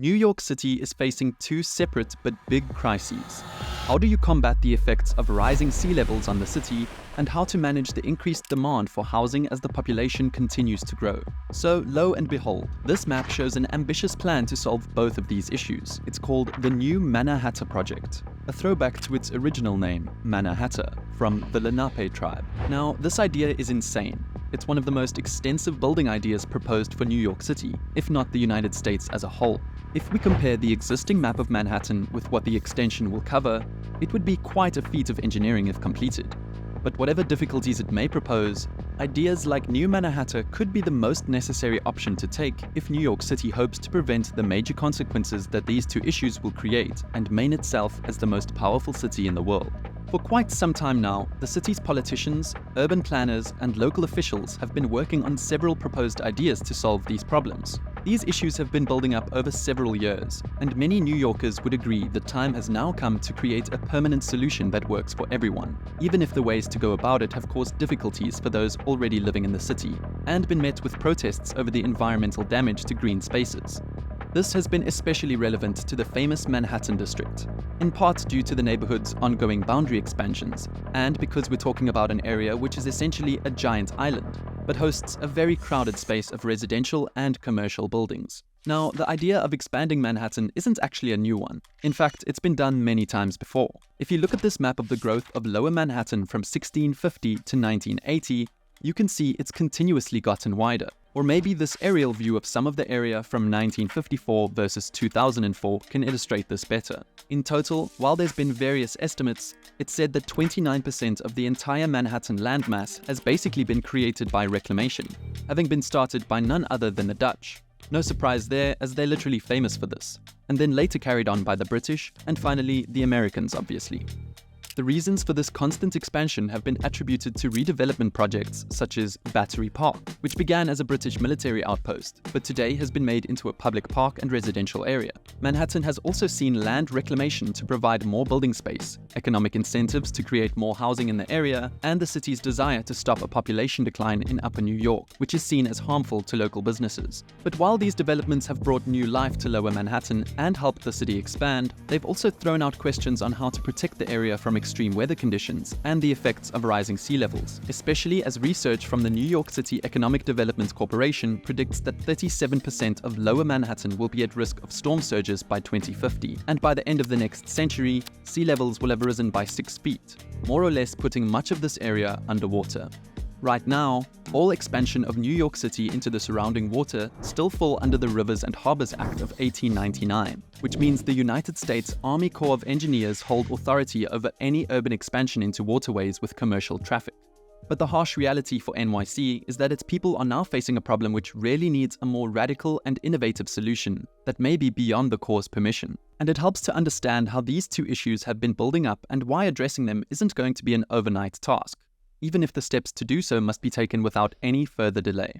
New York City is facing two separate but big crises. How do you combat the effects of rising sea levels on the city, and how to manage the increased demand for housing as the population continues to grow? So, lo and behold, this map shows an ambitious plan to solve both of these issues. It's called the New Mannahatta Project, a throwback to its original name, Mannahatta, from the Lenape tribe. Now, this idea is insane. It's one of the most extensive building ideas proposed for New York City, if not the United States as a whole. If we compare the existing map of Manhattan with what the extension will cover, it would be quite a feat of engineering if completed. But whatever difficulties it may propose, ideas like New Mannahatta could be the most necessary option to take if New York City hopes to prevent the major consequences that these two issues will create and maintain itself as the most powerful city in the world. For quite some time now, the city's politicians, urban planners, and local officials have been working on several proposed ideas to solve these problems. These issues have been building up over several years, and many New Yorkers would agree the time has now come to create a permanent solution that works for everyone, even if the ways to go about it have caused difficulties for those already living in the city, and been met with protests over the environmental damage to green spaces. This has been especially relevant to the famous Manhattan district, in part due to the neighborhood's ongoing boundary expansions, and because we're talking about an area which is essentially a giant island, but hosts a very crowded space of residential and commercial buildings. Now, the idea of expanding Manhattan isn't actually a new one. In fact, it's been done many times before. If you look at this map of the growth of Lower Manhattan from 1650 to 1980, you can see it's continuously gotten wider. Or maybe this aerial view of some of the area from 1954 versus 2004 can illustrate this better. In total, while there's been various estimates, it's said that 29% of the entire Manhattan landmass has basically been created by reclamation, having been started by none other than the Dutch. No surprise there, as they're literally famous for this, and then later carried on by the British, and finally the Americans, obviously. The reasons for this constant expansion have been attributed to redevelopment projects such as Battery Park, which began as a British military outpost, but today has been made into a public park and residential area. Manhattan has also seen land reclamation to provide more building space, economic incentives to create more housing in the area, and the city's desire to stop a population decline in Upper New York, which is seen as harmful to local businesses. But while these developments have brought new life to Lower Manhattan and helped the city expand, they've also thrown out questions on how to protect the area from extreme weather conditions and the effects of rising sea levels, especially as research from the New York City Economic Development Corporation predicts that 37% of Lower Manhattan will be at risk of storm surges by 2050, and by the end of the next century, sea levels will have risen by 6 feet, more or less putting much of this area underwater. Right now, all expansion of New York City into the surrounding water still fall under the Rivers and Harbors Act of 1899, which means the United States Army Corps of Engineers hold authority over any urban expansion into waterways with commercial traffic. But the harsh reality for NYC is that its people are now facing a problem which really needs a more radical and innovative solution that may be beyond the Corps' permission. And it helps to understand how these two issues have been building up and why addressing them isn't going to be an overnight task, even if the steps to do so must be taken without any further delay.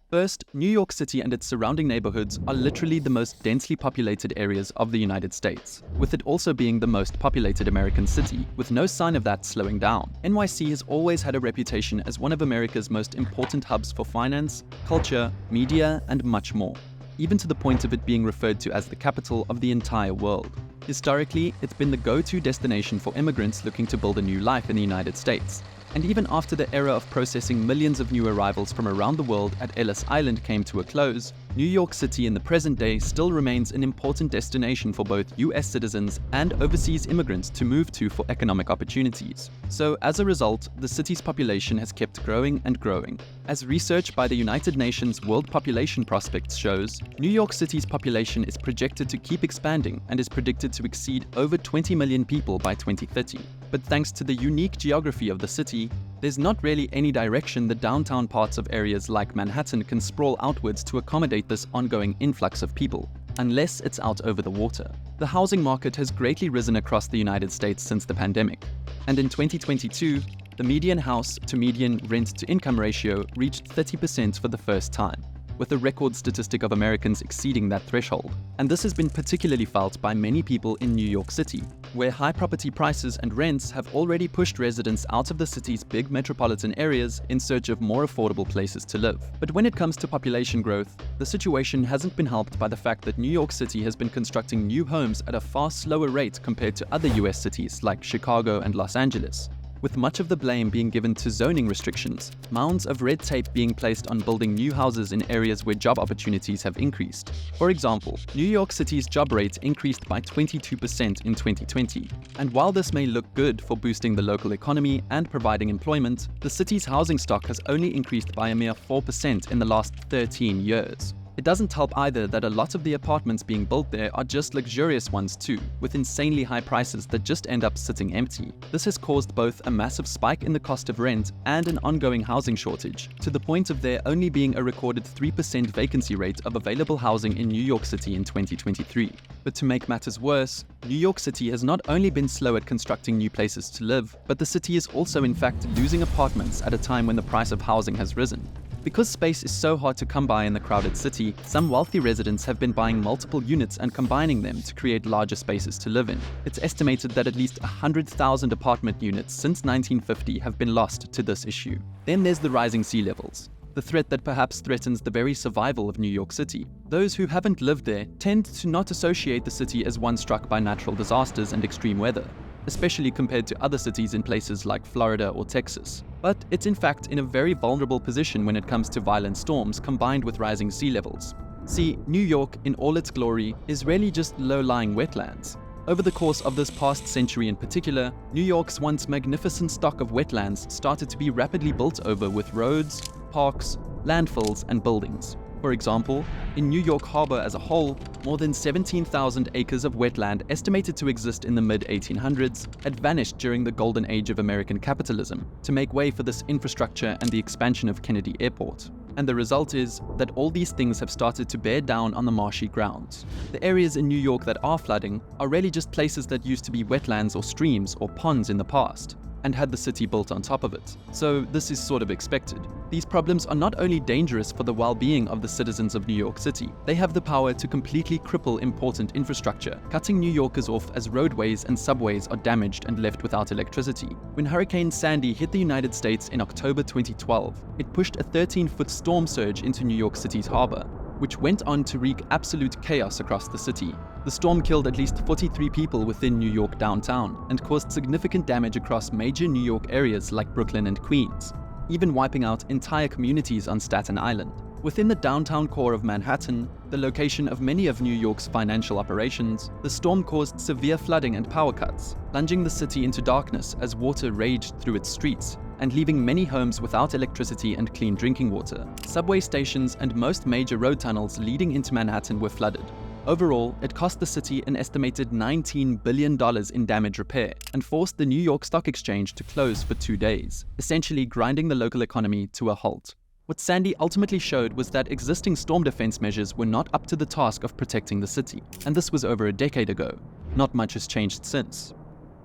First, New York City and its surrounding neighborhoods are literally the most densely populated areas of the United States, with it also being the most populated American city, with no sign of that slowing down. NYC has always had a reputation as one of America's most important hubs for finance, culture, media, and much more, even to the point of it being referred to as the capital of the entire world. Historically, it's been the go-to destination for immigrants looking to build a new life in the United States. And even after the era of processing millions of new arrivals from around the world at Ellis Island came to a close, New York City in the present day still remains an important destination for both US citizens and overseas immigrants to move to for economic opportunities. So as a result, the city's population has kept growing and growing. As research by the United Nations World Population Prospects shows, New York City's population is projected to keep expanding and is predicted to exceed over 20 million people by 2030. But thanks to the unique geography of the city, there's not really any direction the downtown parts of areas like Manhattan can sprawl outwards to accommodate this ongoing influx of people, unless it's out over the water. The housing market has greatly risen across the United States since the pandemic, and in 2022, the median house to median rent to income ratio reached 30% for the first time, with a record statistic of Americans exceeding that threshold. And this has been particularly felt by many people in New York City, where high property prices and rents have already pushed residents out of the city's big metropolitan areas in search of more affordable places to live. But when it comes to population growth, the situation hasn't been helped by the fact that New York City has been constructing new homes at a far slower rate compared to other US cities like Chicago and Los Angeles, with much of the blame being given to zoning restrictions, mounds of red tape being placed on building new houses in areas where job opportunities have increased. For example, New York City's job rate increased by 22% in 2020. And while this may look good for boosting the local economy and providing employment, the city's housing stock has only increased by a mere 4% in the last 13 years. It doesn't help either that a lot of the apartments being built there are just luxurious ones too, with insanely high prices that just end up sitting empty. This has caused both a massive spike in the cost of rent and an ongoing housing shortage, to the point of there only being a recorded 3% vacancy rate of available housing in New York City in 2023. But to make matters worse, New York City has not only been slow at constructing new places to live, but the city is also in fact losing apartments at a time when the price of housing has risen. Because space is so hard to come by in the crowded city, some wealthy residents have been buying multiple units and combining them to create larger spaces to live in. It's estimated that at least 100,000 apartment units since 1950 have been lost to this issue. Then there's the rising sea levels, the threat that perhaps threatens the very survival of New York City. Those who haven't lived there tend to not associate the city as one struck by natural disasters and extreme weather, especially compared to other cities in places like Florida or Texas. But it's in fact in a very vulnerable position when it comes to violent storms combined with rising sea levels. See, New York, in all its glory, is really just low-lying wetlands. Over the course of this past century in particular, New York's once magnificent stock of wetlands started to be rapidly built over with roads, parks, landfills, and buildings. For example, in New York Harbor as a whole, more than 17,000 acres of wetland estimated to exist in the mid-1800s had vanished during the golden age of American capitalism to make way for this infrastructure and the expansion of Kennedy Airport. And the result is that all these things have started to bear down on the marshy grounds. The areas in New York that are flooding are really just places that used to be wetlands or streams or ponds in the past, and had the city built on top of it. So this is sort of expected. These problems are not only dangerous for the well-being of the citizens of New York City, they have the power to completely cripple important infrastructure, cutting New Yorkers off as roadways and subways are damaged and left without electricity. When Hurricane Sandy hit the United States in October 2012, it pushed a 13-foot storm surge into New York City's harbor, which went on to wreak absolute chaos across the city. The storm killed at least 43 people within New York downtown and caused significant damage across major New York areas like Brooklyn and Queens, even wiping out entire communities on Staten Island. Within the downtown core of Manhattan, the location of many of New York's financial operations, the storm caused severe flooding and power cuts, plunging the city into darkness as water raged through its streets, and leaving many homes without electricity and clean drinking water. Subway stations and most major road tunnels leading into Manhattan were flooded. Overall, it cost the city an estimated $19 billion in damage repair and forced the New York Stock Exchange to close for 2 days, essentially grinding the local economy to a halt. What Sandy ultimately showed was that existing storm defense measures were not up to the task of protecting the city, and this was over a decade ago. Not much has changed since.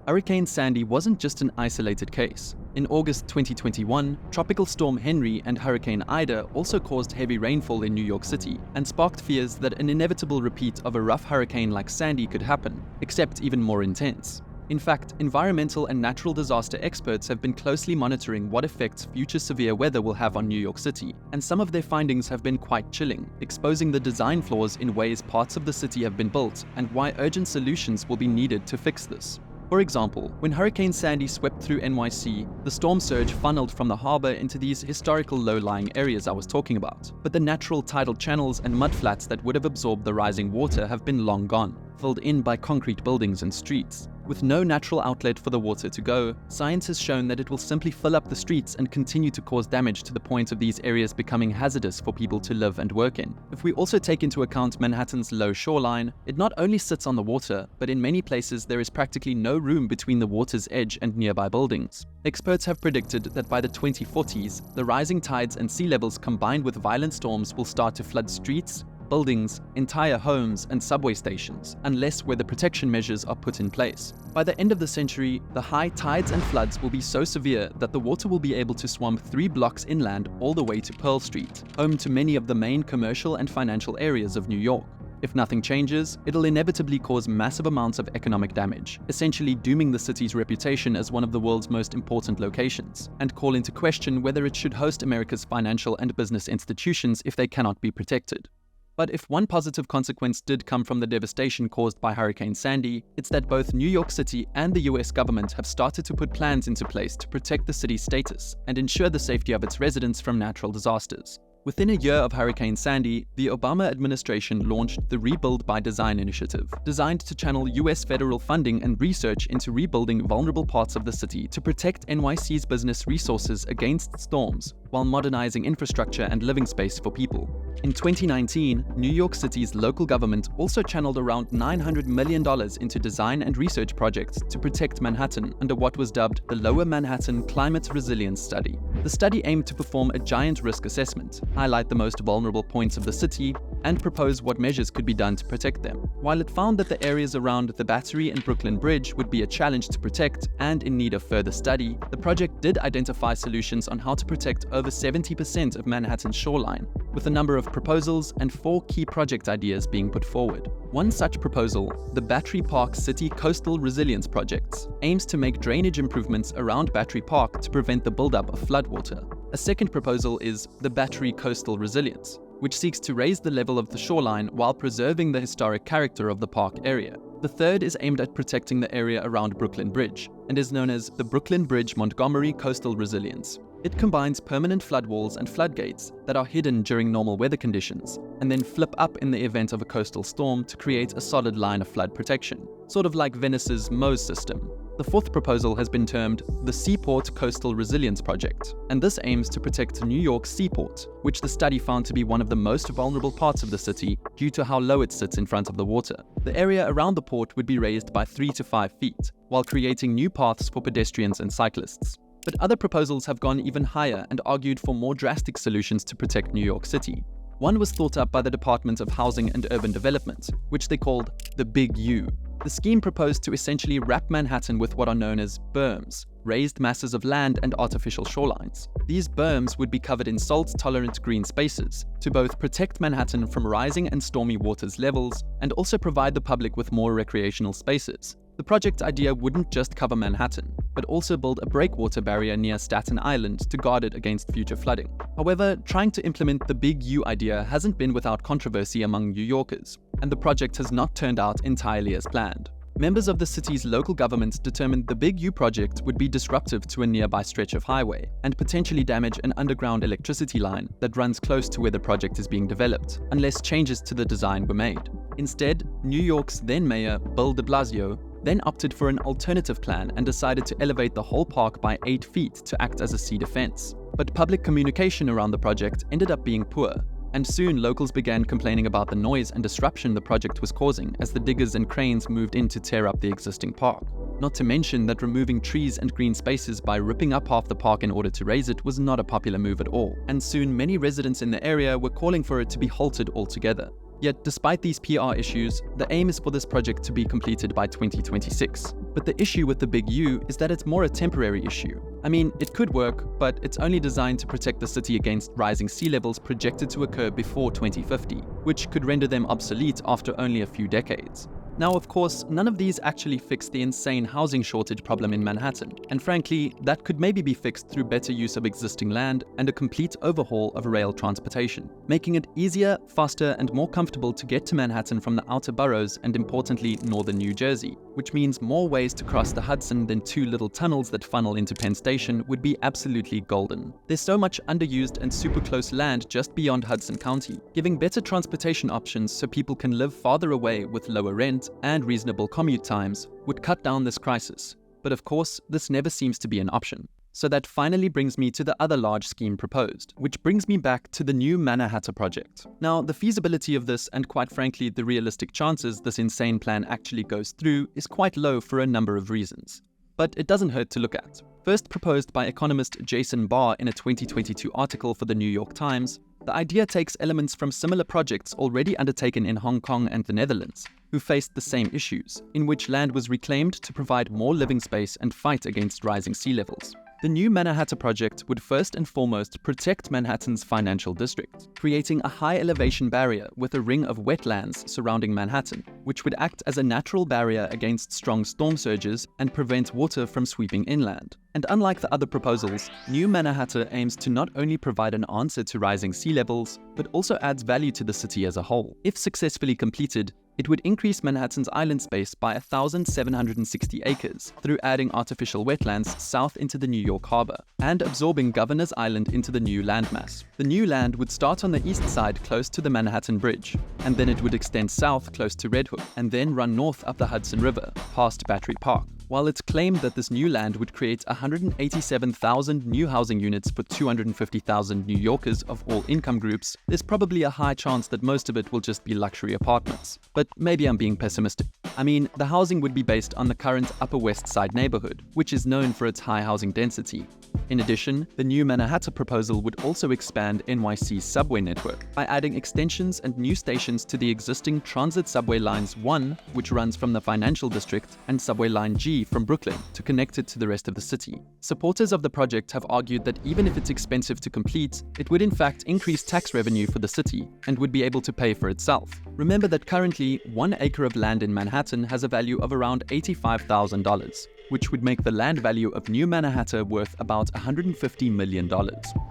Hurricane Sandy wasn't just an isolated case. In August 2021, Tropical Storm Henry and Hurricane Ida also caused heavy rainfall in New York City and sparked fears that an inevitable repeat of a rough hurricane like Sandy could happen, except even more intense. In fact, environmental and natural disaster experts have been closely monitoring what effects future severe weather will have on New York City, and some of their findings have been quite chilling, exposing the design flaws in ways parts of the city have been built and why urgent solutions will be needed to fix this. For example, when Hurricane Sandy swept through NYC, the storm surge funneled from the harbor into these historical low-lying areas I was talking about. But the natural tidal channels and mudflats that would have absorbed the rising water have been long gone, filled in by concrete buildings and streets. With no natural outlet for the water to go, science has shown that it will simply fill up the streets and continue to cause damage to the point of these areas becoming hazardous for people to live and work in. If we also take into account Manhattan's low shoreline, it not only sits on the water, but in many places there is practically no room between the water's edge and nearby buildings. Experts have predicted that by the 2040s, the rising tides and sea levels combined with violent storms will start to flood streets, buildings, entire homes, and subway stations, unless weather protection measures are put in place. By the end of the century, the high tides and floods will be so severe that the water will be able to swamp 3 blocks inland all the way to Pearl Street, home to many of the main commercial and financial areas of New York. If nothing changes, it'll inevitably cause massive amounts of economic damage, essentially dooming the city's reputation as one of the world's most important locations, and call into question whether it should host America's financial and business institutions if they cannot be protected. But if one positive consequence did come from the devastation caused by Hurricane Sandy, it's that both New York City and the US government have started to put plans into place to protect the city's status and ensure the safety of its residents from natural disasters. Within a year of Hurricane Sandy, the Obama administration launched the Rebuild by Design initiative, designed to channel US federal funding and research into rebuilding vulnerable parts of the city to protect NYC's business resources against storms, while modernizing infrastructure and living space for people. In 2019, New York City's local government also channeled around $900 million into design and research projects to protect Manhattan under what was dubbed the Lower Manhattan Climate Resilience Study. The study aimed to perform a giant risk assessment, highlight the most vulnerable points of the city, and propose what measures could be done to protect them. While it found that the areas around the Battery and Brooklyn Bridge would be a challenge to protect and in need of further study, the project did identify solutions on how to protect over 70% of Manhattan's shoreline, with a number of proposals and 4 key project ideas being put forward. One such proposal, the Battery Park City Coastal Resilience Project, aims to make drainage improvements around Battery Park to prevent the buildup of floodwater. A second proposal is the Battery Coastal Resilience, which seeks to raise the level of the shoreline while preserving the historic character of the park area. The third is aimed at protecting the area around Brooklyn Bridge and is known as the Brooklyn Bridge Montgomery Coastal Resilience. It combines permanent flood walls and floodgates that are hidden during normal weather conditions and then flip up in the event of a coastal storm to create a solid line of flood protection, sort of like Venice's Meuse system. The fourth proposal has been termed the Seaport Coastal Resilience Project, and this aims to protect New York's seaport, which the study found to be one of the most vulnerable parts of the city due to how low it sits in front of the water. The area around the port would be raised by 3 to 5 feet, while creating new paths for pedestrians and cyclists. But other proposals have gone even higher and argued for more drastic solutions to protect New York City. One was thought up by the Department of Housing and Urban Development, which they called the Big U. The scheme proposed to essentially wrap Manhattan with what are known as berms, raised masses of land and artificial shorelines. These berms would be covered in salt-tolerant green spaces to both protect Manhattan from rising and stormy waters levels and also provide the public with more recreational spaces. The project idea wouldn't just cover Manhattan, but also build a breakwater barrier near Staten Island to guard it against future flooding. However, trying to implement the Big U idea hasn't been without controversy among New Yorkers, and the project has not turned out entirely as planned. Members of the city's local government determined the Big U project would be disruptive to a nearby stretch of highway and potentially damage an underground electricity line that runs close to where the project is being developed, unless changes to the design were made. Instead, New York's then mayor, Bill de Blasio, then opted for an alternative plan and decided to elevate the whole park by 8 feet to act as a sea defense. But public communication around the project ended up being poor, and soon locals began complaining about the noise and disruption the project was causing as the diggers and cranes moved in to tear up the existing park. Not to mention that removing trees and green spaces by ripping up half the park in order to raise it was not a popular move at all, and soon many residents in the area were calling for it to be halted altogether. Yet, despite these PR issues, the aim is for this project to be completed by 2026. But the issue with the Big U is that it's more a temporary issue. I mean, it could work, but it's only designed to protect the city against rising sea levels projected to occur before 2050, which could render them obsolete after only a few decades. Now, of course, none of these actually fix the insane housing shortage problem in Manhattan, and frankly, that could maybe be fixed through better use of existing land and a complete overhaul of rail transportation, making it easier, faster, and more comfortable to get to Manhattan from the outer boroughs and, importantly, northern New Jersey, which means more ways to cross the Hudson than 2 little tunnels that funnel into Penn Station would be absolutely golden. There's so much underused and super close land just beyond Hudson County, giving better transportation options so people can live farther away with lower rent and reasonable commute times would cut down this crisis. But of course, this never seems to be an option. So that finally brings me to the other large scheme proposed, which brings me back to the new Mannahatta project. Now, the feasibility of this, and quite frankly the realistic chances this insane plan actually goes through, is quite low for a number of reasons. But it doesn't hurt to look at. First proposed by economist Jason Barr in a 2022 article for the New York Times, the idea takes elements from similar projects already undertaken in Hong Kong and the Netherlands, who faced the same issues, in which land was reclaimed to provide more living space and fight against rising sea levels. The new Mannahatta project would first and foremost protect Manhattan's financial district, creating a high elevation barrier with a ring of wetlands surrounding Manhattan, which would act as a natural barrier against strong storm surges and prevent water from sweeping inland. And unlike the other proposals, New Mannahatta aims to not only provide an answer to rising sea levels, but also adds value to the city as a whole. If successfully completed, it would increase Manhattan's island space by 1,760 acres through adding artificial wetlands south into the New York Harbor and absorbing Governor's Island into the new landmass. The new land would start on the east side close to the Manhattan Bridge, and then it would extend south close to Red Hook, and then run north up the Hudson River, past Battery Park. While it's claimed that this new land would create 187,000 new housing units for 250,000 New Yorkers of all income groups, there's probably a high chance that most of it will just be luxury apartments. But maybe I'm being pessimistic. I mean, the housing would be based on the current Upper West Side neighborhood, which is known for its high housing density. In addition, the new Mannahatta proposal would also expand NYC's subway network by adding extensions and new stations to the existing Transit Subway Lines 1, which runs from the Financial District, and Subway Line G from Brooklyn to connect it to the rest of the city. Supporters of the project have argued that even if it's expensive to complete, it would in fact increase tax revenue for the city and would be able to pay for itself. Remember that currently, 1 acre of land in Manhattan has a value of around $85,000. Which would make the land value of New Mannahatta worth about $150 million.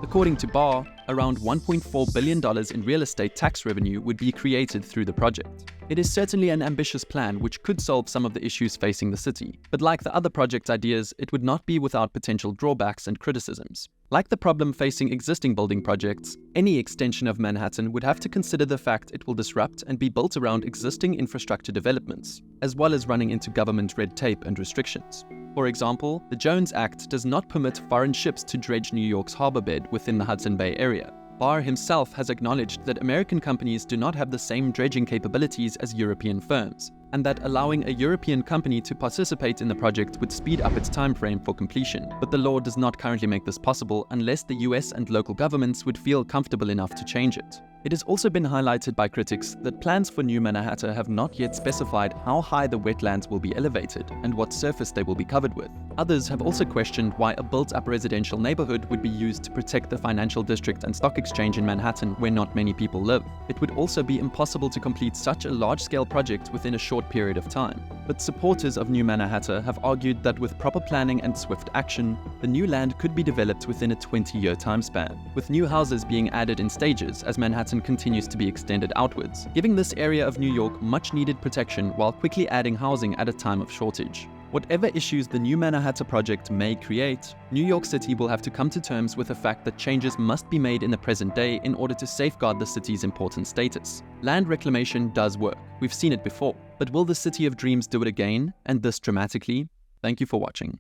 According to Barr, around $1.4 billion in real estate tax revenue would be created through the project. It is certainly an ambitious plan which could solve some of the issues facing the city, but like the other project ideas, it would not be without potential drawbacks and criticisms. Like the problem facing existing building projects, any extension of Manhattan would have to consider the fact it will disrupt and be built around existing infrastructure developments, as well as running into government red tape and restrictions. For example, the Jones Act does not permit foreign ships to dredge New York's harbor bed within the Hudson Bay area. Barr himself has acknowledged that American companies do not have the same dredging capabilities as European firms, and that allowing a European company to participate in the project would speed up its timeframe for completion. But the law does not currently make this possible unless the US and local governments would feel comfortable enough to change it. It has also been highlighted by critics that plans for New Mannahatta have not yet specified how high the wetlands will be elevated and what surface they will be covered with. Others have also questioned why a built-up residential neighborhood would be used to protect the financial district and stock exchange in Manhattan where not many people live. It would also be impossible to complete such a large-scale project within a short period of time. But supporters of New Mannahatta have argued that with proper planning and swift action, the new land could be developed within a 20-year time span, with new houses being added in stages as Manhattan continues to be extended outwards, giving this area of New York much-needed protection while quickly adding housing at a time of shortage. Whatever issues the New Mannahatta project may create, New York City will have to come to terms with the fact that changes must be made in the present day in order to safeguard the city's important status. Land reclamation does work. We've seen it before. But will the City of Dreams do it again, and this dramatically? Thank you for watching.